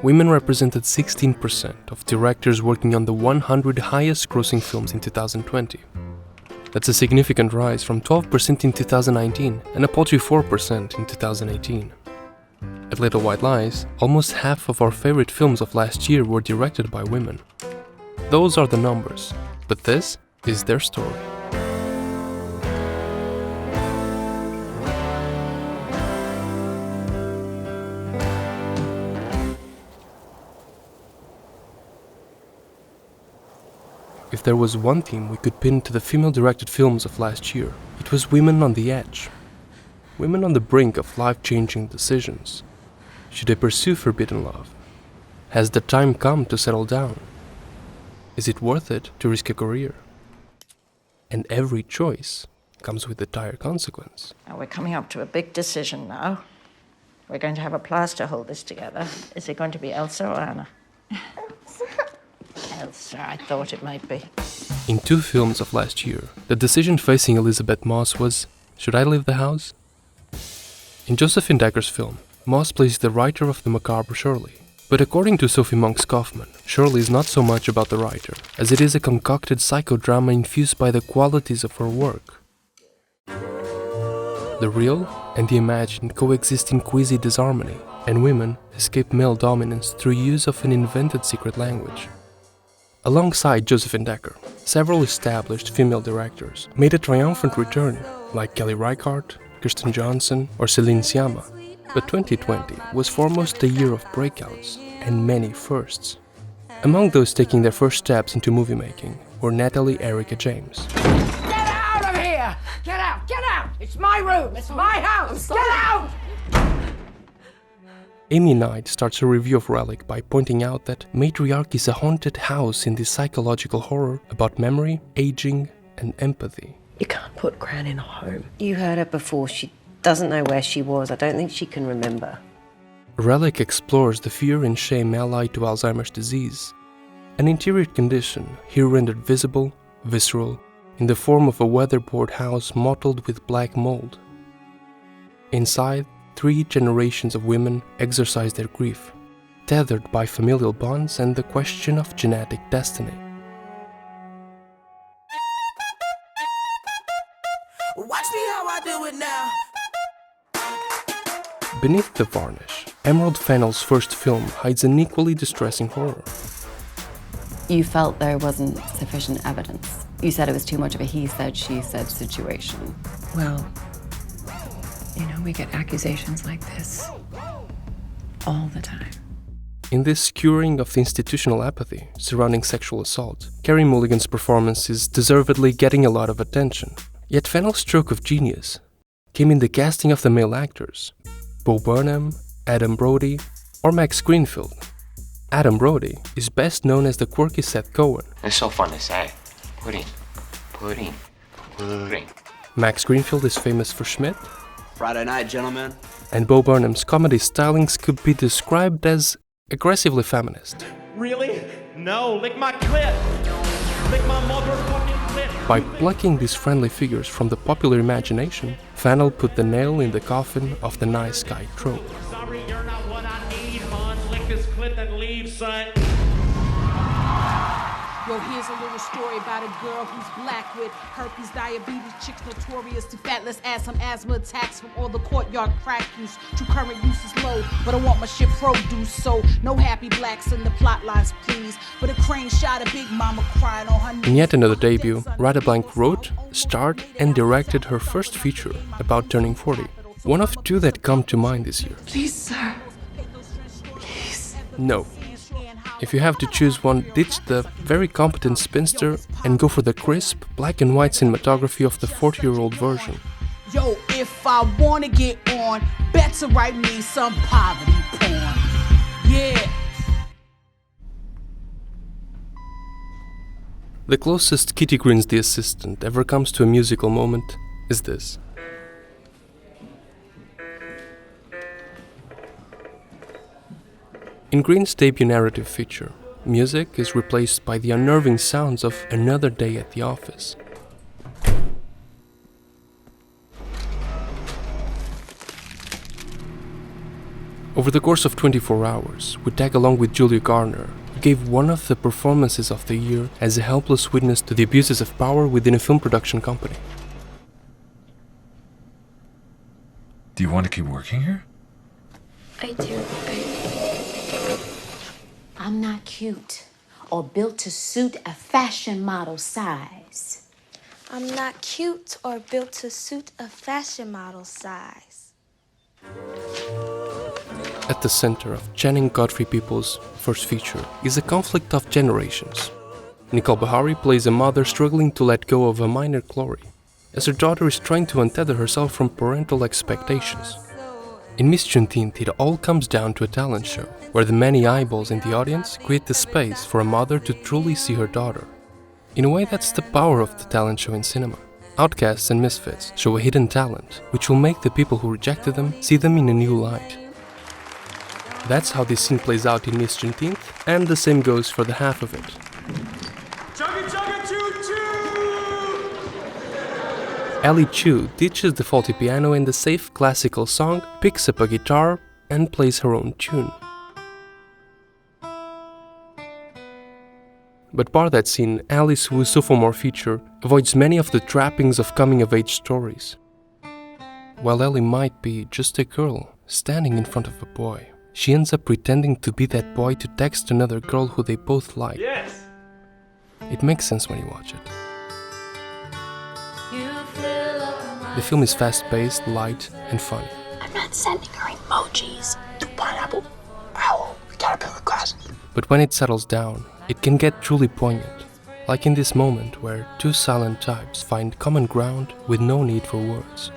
Women represented 16% of directors working on the 100 highest-grossing films in 2020. That's a significant rise from 12% in 2019 and a paltry 4% in 2018. At Little White Lies, almost half of our favorite films of last year were directed by women. Those are the numbers, but this is their story. If there was one theme we could pin to the female-directed films of last year, it was women on the edge. Women on the brink of life-changing decisions. Should they pursue forbidden love? Has the time come to settle down? Is it worth it to risk a career? And every choice comes with a dire consequence. Now we're coming up to a big decision now. We're going to have a plaster hold this together. Is it going to be Elsa or Anna? Elsa, I thought it might be. In 2 films of last year, the decision facing Elizabeth Moss was, should I leave the house? In Josephine Decker's film, Moss plays the writer of the macabre Shirley. But according to Sophie Monks-Kaufman, Shirley is not so much about the writer, as it is a concocted psychodrama infused by the qualities of her work. The real and the imagined coexist in queasy disharmony, and women escape male dominance through use of an invented secret language. Alongside Josephine Decker, several established female directors made a triumphant return, like Kelly Reichardt, Kirsten Johnson, or Celine Sciamma. But 2020 was foremost a year of breakouts and many firsts. Among those taking their first steps into movie making were Natalie Erica James. Get out of here! Get out! Get out! It's my room! It's my house! Get out! Amy Knight starts a review of Relic by pointing out that Matriarch is a haunted house in this psychological horror about memory, aging, and empathy. You can't put Gran in a home. You heard her before. She doesn't know where she was. I don't think she can remember. Relic explores the fear and shame allied to Alzheimer's disease, an interior condition here rendered visible, visceral, in the form of a weatherboard house mottled with black mold. Inside, 3 generations of women exercise their grief, tethered by familial bonds and the question of genetic destiny. Watch me how I do it now. Beneath the varnish, Emerald Fennell's first film hides an equally distressing horror. You felt there wasn't sufficient evidence. You said it was too much of a he said, she said situation. Well, you know, we get accusations like this all the time. In this skewering of the institutional apathy surrounding sexual assault, Carey Mulligan's performance is deservedly getting a lot of attention. Yet Fennell's stroke of genius came in the casting of the male actors, Bo Burnham, Adam Brody, or Max Greenfield. Adam Brody is best known as the quirky Seth Cohen. It's so fun to say. Pudding. Max Greenfield is famous for Schmidt. Friday night, gentlemen. And Bo Burnham's comedy stylings could be described as aggressively feminist. Really? No, lick my clit. Lick my motherfucking clit. By plucking these friendly figures from the popular imagination, Fennell put the nail in the coffin of the nice guy trope. Sorry, you're not what I need, hon. Lick this clit and leave, son. Yo, here's a little story about a girl who's black with herpes, diabetes, chicks notorious to fat. Let's add some asthma attacks from all the courtyard crack use. True current use is low, but I want my shit produce. So no happy blacks in the plot lines, please. But a crane shot a big mama crying on her knees. In yet another debut, Radha Blank wrote, starred, and directed her first feature about turning 40. One of 2 that come to mind this year. Please, sir. Please. No. If you have to choose one, ditch the very competent spinster and go for the crisp, black and white cinematography of the 40-year-old version. Yo, if I wanna get on, better write me some poverty porn. Yeah. The closest Kitty Green's The Assistant ever comes to a musical moment is this. In Green's debut narrative feature, music is replaced by the unnerving sounds of Another Day at the Office. Over the course of 24 hours, we tag along with Julia Garner, who gave one of the performances of the year as a helpless witness to the abuses of power within a film production company. Do you want to keep working here? I do. I'm not cute or built to suit a fashion model size. I'm not cute or built to suit a fashion model size. At the center of Channing Godfrey Peoples' first feature is a conflict of generations. Nicole Beharie plays a mother struggling to let go of a minor Chloe, as her daughter is trying to untether herself from parental expectations. In Miss Juneteenth, it all comes down to a talent show, where the many eyeballs in the audience create the space for a mother to truly see her daughter. In a way, that's the power of the talent show in cinema. Outcasts and misfits show a hidden talent, which will make the people who rejected them see them in a new light. That's how this scene plays out in Miss Juneteenth, and the same goes for the half of it. Chugga chugga choo choo! Ellie Chu ditches the faulty piano and the safe classical song, picks up a guitar, and plays her own tune. But bar that scene, Alice, whose sophomore feature, avoids many of the trappings of coming-of-age stories. While Ellie might be just a girl standing in front of a boy, she ends up pretending to be that boy to text another girl who they both like. Yes! It makes sense when you watch it. The film is fast-paced, light, and funny. I'm not sending her emojis. The pineapple, owl, caterpillar glasses. But when it settles down, it can get truly poignant, like in this moment where two silent types find common ground with no need for words.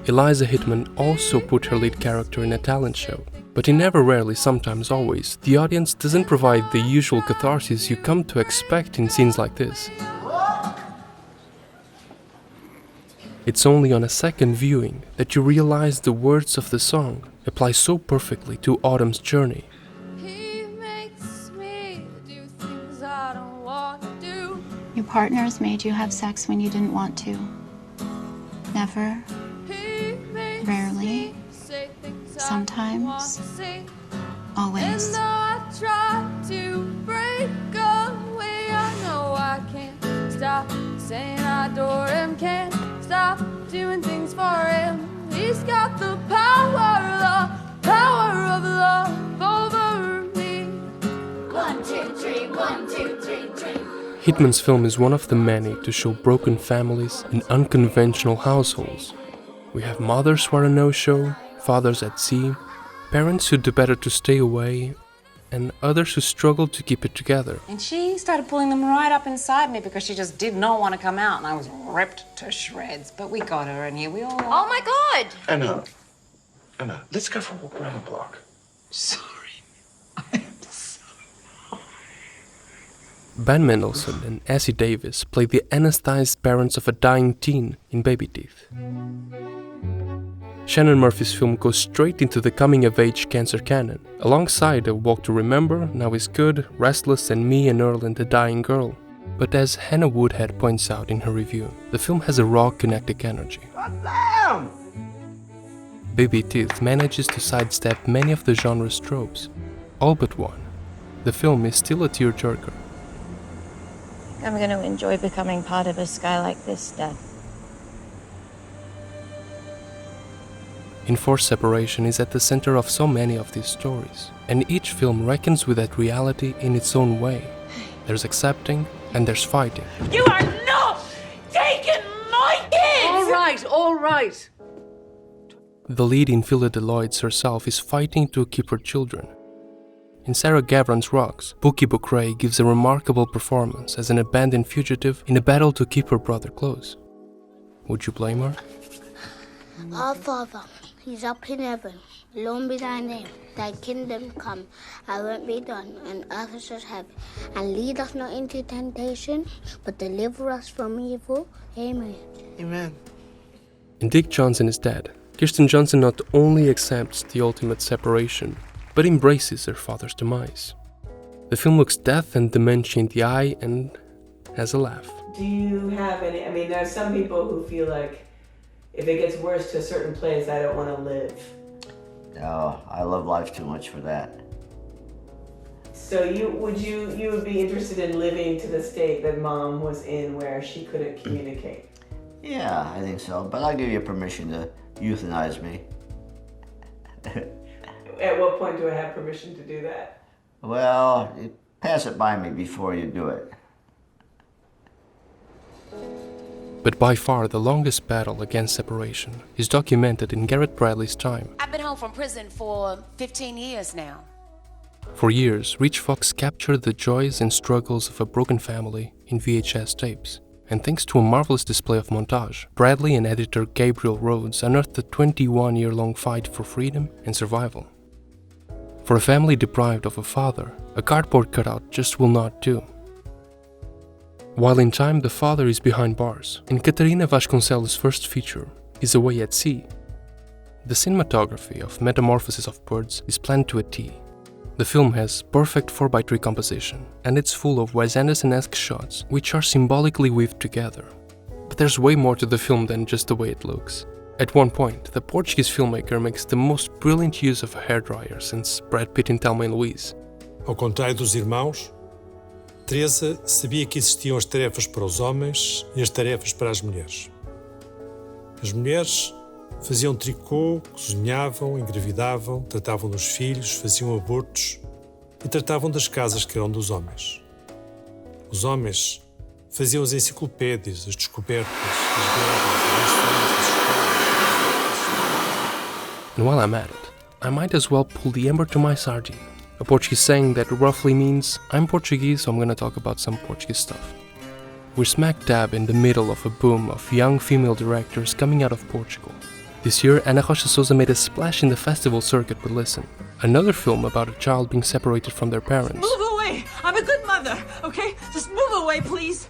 Eliza Hittman also put her lead character in a talent show, but in never, rarely, sometimes, always, the audience doesn't provide the usual catharsis you come to expect in scenes like this. It's only on a second viewing that you realize the words of the song apply so perfectly to Autumn's journey. Your partners made you have sex when you didn't want to. Never. Rarely. Sometimes. Always. And though I try to break away, I know I can't stop saying I adore him, can't stop doing things for him. He's got the power of love over me. 1, 2, 3, 1, 2, 3, 3. Hittman's film is one of the many to show broken families and unconventional households. We have mothers who are a no-show, fathers at sea, parents who do better to stay away, and others who struggle to keep it together. And she started pulling them right up inside me because she just did not want to come out, and I was ripped to shreds. But we got her, and here we all are. Oh my God! Anna, let's go for a walk around the block. Sorry. Ben Mendelsohn and Essie Davis play the anesthetized parents of a dying teen in Baby Teeth. Shannon Murphy's film goes straight into the coming-of-age cancer canon, alongside A Walk to Remember, Now Is Good, Restless, and Me and Earl and the Dying Girl. But as Hannah Woodhead points out in her review, the film has a raw kinetic energy. Goddamn! Baby Teeth manages to sidestep many of the genre's tropes, all but one. The film is still a tearjerker. I'm going to enjoy becoming part of a sky like this, Dad. Enforced separation is at the center of so many of these stories, and each film reckons with that reality in its own way. There's accepting, and there's fighting. You are not taking my kids! All right. The lead in Phila Deloitte's herself is fighting to keep her children. In Sarah Gavran's Rocks, Bookie Boukray gives a remarkable performance as an abandoned fugitive in a battle to keep her brother close. Would you blame her? Our Father, He's up in heaven. Hallowed be thy name. Thy kingdom come. Thy will be done on earth as heaven. And lead us not into temptation, but deliver us from evil. Amen. Amen. In Dick Johnson is Dead, Kirsten Johnson not only accepts the ultimate separation, but embraces her father's demise. The film looks death and dementia in the eye and has a laugh. Do you have any, I mean, there are some people who feel like if it gets worse to a certain place, I don't want to live. No, I love life too much for that. So you would be interested in living to the state that Mom was in where she couldn't communicate? Yeah, I think so, but I'll give you permission to euthanize me. At what point do I have permission to do that? Well, you pass it by me before you do it. But by far the longest battle against separation is documented in Garrett Bradley's time. I've been home from prison for 15 years now. For years, Rich Fox captured the joys and struggles of a broken family in VHS tapes. And thanks to a marvelous display of montage, Bradley and editor Gabriel Rhodes unearthed a 21-year-long fight for freedom and survival. For a family deprived of a father, a cardboard cutout just will not do. While in time the father is behind bars, and Catarina Vasconcelos' first feature is Away at Sea, the cinematography of Metamorphosis of Birds is planned to a T. The film has perfect 4:3 composition, and it's full of Wes Anderson-esque shots which are symbolically weaved together. But there's way more to the film than just the way it looks. At one point, the Portuguese filmmaker makes the most brilliant use of a hairdryer since Brad Pitt in Thelma e Luís. Ao contrário dos irmãos, Teresa sabia que existiam as tarefas para os homens e as tarefas para as mulheres. As mulheres faziam tricô, cozinhavam, engravidavam, tratavam dos filhos, faziam abortos e tratavam das casas que eram dos homens. Os homens faziam as enciclopédias, as descobertas, as guerras, as escolas. And while I'm at it, I might as well pull the ember to my sardine, a Portuguese saying that roughly means I'm Portuguese, so I'm gonna talk about some Portuguese stuff. We're smack dab in the middle of a boom of young female directors coming out of Portugal. This year, Ana Rocha Souza made a splash in the festival circuit with Listen, another film about a child being separated from their parents. Move away! I'm a good mother, okay? Just move away, please!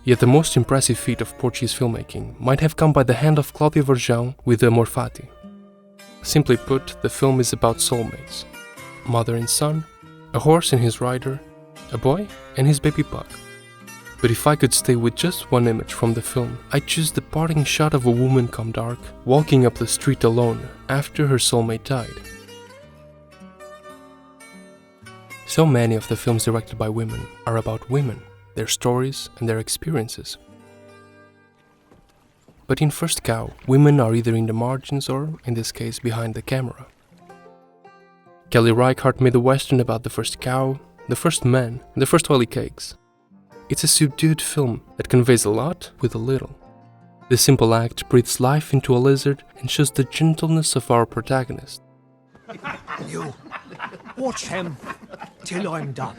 Yet the most impressive feat of Portuguese filmmaking might have come by the hand of Cláudia Verjão with Amor Fati. Simply put, the film is about soulmates. Mother and son, a horse and his rider, a boy and his baby pug. But if I could stay with just one image from the film, I'd choose the parting shot of a woman come dark, walking up the street alone after her soulmate died. So many of the films directed by women are about women, their stories and their experiences. But in First Cow, women are either in the margins or, in this case, behind the camera. Kelly Reichardt made a western about the first cow, the first man, and the first oily cakes. It's a subdued film that conveys a lot with a little. The simple act breathes life into a lizard and shows the gentleness of our protagonist. You watch him till I'm done.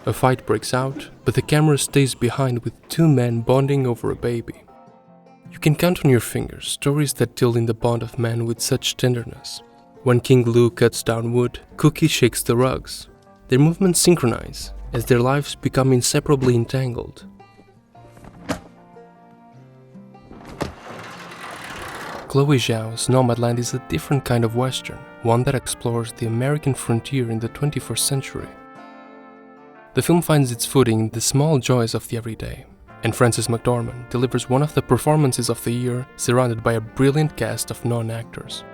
A fight breaks out, but the camera stays behind with two men bonding over a baby. You can count on your fingers stories that deal in the bond of man with such tenderness. When King Lou cuts down wood, Cookie shakes the rugs. Their movements synchronize as their lives become inseparably entangled. Chloe Zhao's Nomadland is a different kind of western, one that explores the American frontier in the 21st century. The film finds its footing in the small joys of the everyday, and Frances McDormand delivers one of the performances of the year surrounded by a brilliant cast of non-actors.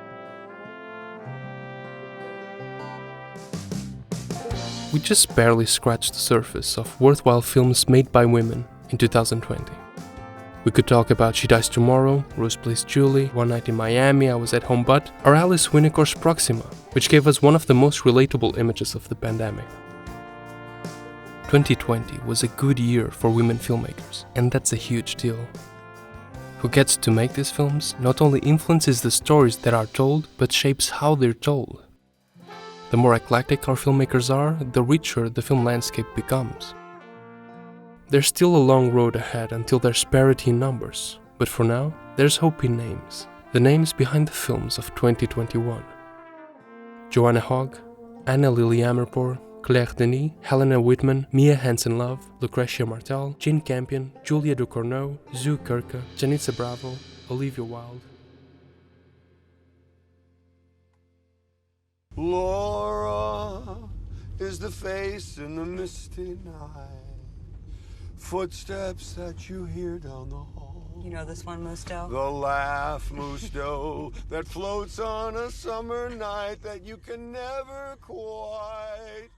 We just barely scratched the surface of worthwhile films made by women in 2020. We could talk about She Dies Tomorrow, Rose Plays Julie, One Night in Miami, I Was at Home But, or Alice Winnicker's Proxima, which gave us one of the most relatable images of the pandemic. 2020 was a good year for women filmmakers, and that's a huge deal. Who gets to make these films not only influences the stories that are told, but shapes how they're told. The more eclectic our filmmakers are, the richer the film landscape becomes. There's still a long road ahead until there's parity in numbers, but for now, there's hope in names. The names behind the films of 2021. Joanna Hogg, Anna Lily Amirpour, Claire Denis, Helena Whitman, Mia Hansen-Love, Lucretia Martel, Jean Campion, Julia Ducournau, Zoe Kirke, Janitza Bravo, Olivia Wilde. Laura is the face in the misty night. Footsteps that you hear down the hall. You know this one, Musto? The laugh, Musto, that floats on a summer night that you can never quite